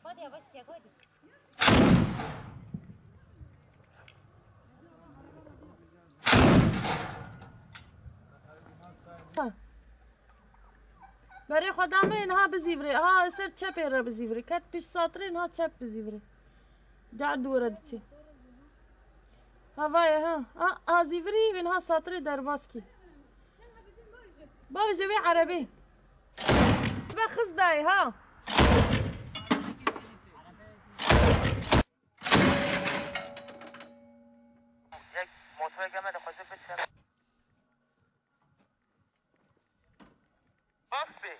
خد يا بس يا خدي. برای خودم اینها بزیوری ها سر چپ را بزیوری کت پیش ساترین ها چپ بزیوری جا دوره چی هوای ها زیوری اینها ساتری در باسکی بابا جوی عربی بخز دای ها یک موتور گمه ده خوزه بسر بافی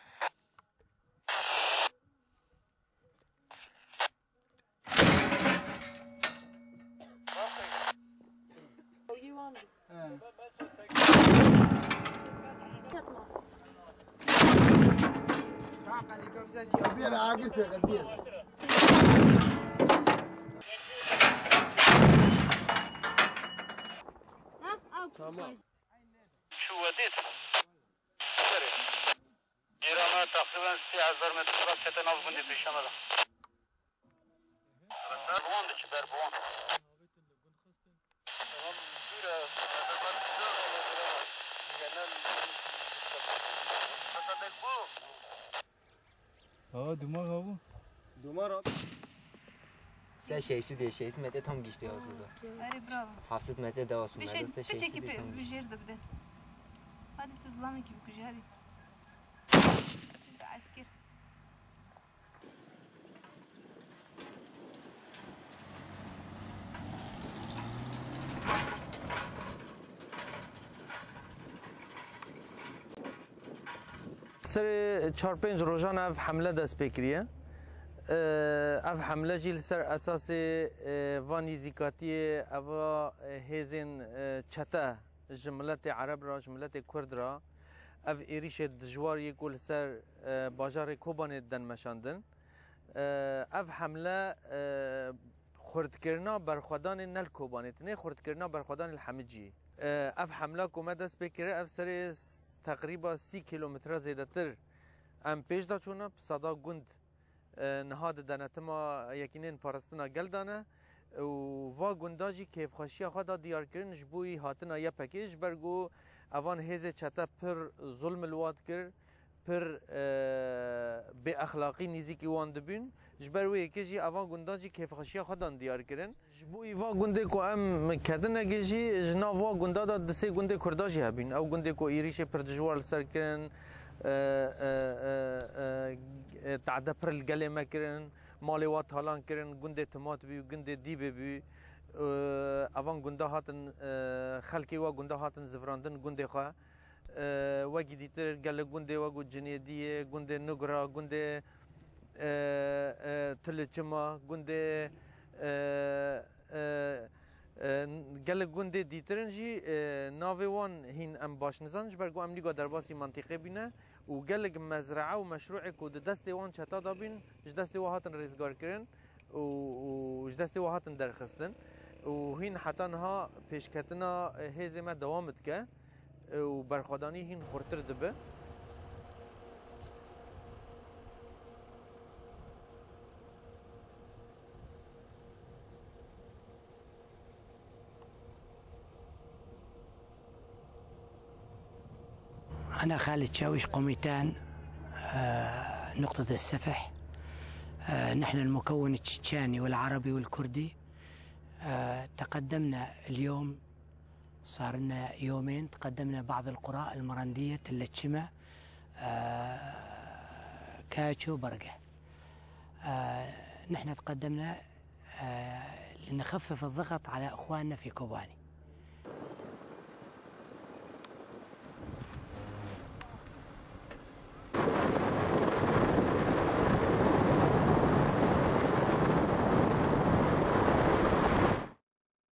بير عاقل في غدير تمام شو وديت سري جرامة تقريبا 3000 متر راس تتناوب بندي في الشمال دربون دي دربون دومار سه 600 متر tam geçti aslında. Hadi bravo. 700 metre daha sonra. Bir şey gibi bir yer de bir de. Hadi tızlama gibi bir şey hadi. Asker. سر 4-5 روزان اف حمله دست بکریه اف حمله جیل سر اساس وانیزیکاتی اوا هزین چتا جملت عرب را جملت کرد را اف ایریش دجوار یکول سر باجار کوبان دن مشاندن اف حمله خرد کرنا برخودان نل کوبانیت نه خرد کرنا برخودان الحمجی اف حمله کومه دست بکره اف سر تقریبا 30 کیلومتر زیاده تر ام پیش دا چونه صدا گند نهاد دانتما یکینین پارستنا گل دانه و وا گنداجی کیف خاشی خدا دیار کرن جبوی هاتنا یا پکیج برگو اوان هیز چتا پر ظلم الواد کر پر به اخلاقی نیزی وان دبین جبروی کیجی اوان گنداجی کیف خاشی خدا دیار کرن جبوی وا گنده کو ام کدن گیجی جنا وا گندا دا دسه گنده کرداجی هبین او گنده کو ایریش پر دجوال سر کرن تعدى پر القلمة كرن مالي وات هالان كرن جندة تمات بي وجندة ديب بي أفان جندا هاتن خلقي وجندا هاتن زفراندن جندة خا وجدي تر قال جندة وجو جنيدية جندة نجرة جندة تلجمة جندة قال جندة ديترنجي نافوان هين أم باش نزانج برجو أم ليجا درباسي منطقة بينا وقالك مزرعة ومشروع كود دستي وان شتا دابين جدستي وهاتن رزقار كرن وجدستي وهاتن درخستن وهين حتى انها پیشکتنا هزمه دوامت که وبرخداني هين خورتر دبه أنا خالد شاويش قوميتان نقطة السفح نحن المكون التشيتشاني والعربي والكردي تقدمنا اليوم صار لنا يومين تقدمنا بعض القرى المرندية تلتشمة كاتشو برقة نحن تقدمنا لنخفف الضغط على أخواننا في كوباني